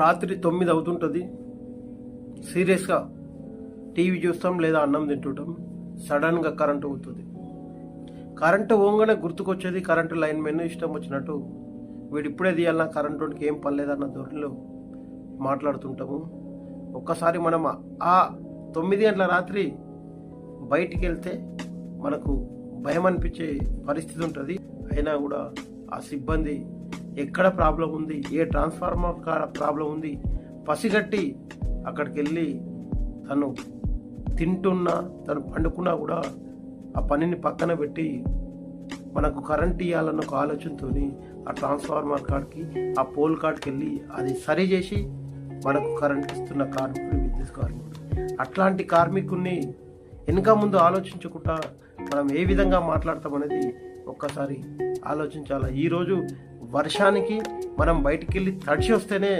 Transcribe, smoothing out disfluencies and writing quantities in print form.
రాత్రి 9 అవుతుంటుంది. సీరియస్గా టీవీ చూస్తాం లేదా అన్నం తింటుంటాం. సడన్గా కరెంటు పోతుంది. కరెంటు పోగానే గుర్తుకొచ్చేది కరెంటు లైన్ మెన్ ఇష్టం వచ్చినట్టు వీడు ఇప్పుడే తీయాలన్నా కరెంటుకి ఏం పర్లేదన్న ధోరణిలో మాట్లాడుతుంటాము. ఒక్కసారి మనం ఆ 9 గంటల రాత్రి బయటికి వెళ్తే మనకు భయం అనిపించే పరిస్థితి ఉంటుంది. అయినా కూడా ఆ సిబ్బంది ఎక్కడ ప్రాబ్లం ఉంది, ఏ ట్రాన్స్ఫార్మర్ కాడ ప్రాబ్లం ఉంది పసిగట్టి అక్కడికి వెళ్ళి తను తింటున్నా తను పండుకున్నా కూడా ఆ పనిని పక్కన పెట్టి మనకు కరెంట్ ఇవ్వాలన్న ఒక ఆలోచనతో ఆ ట్రాన్స్ఫార్మర్ కాడికి ఆ పోల్ కాడికి వెళ్ళి అది సరి చేసి మనకు కరెంట్ ఇస్తున్న కార్మికుడు విద్యుత్ కార్మికుడు. అట్లాంటి కార్మికుడిని వెనుక ముందు ఆలోచించకుండా మనం ఏ విధంగా మాట్లాడతామనేది ఒక్కసారి ఆలోచించాలి. ఈరోజు వర్షానికి మనం బయటికి వెళ్ళి తడిచి వస్తేనే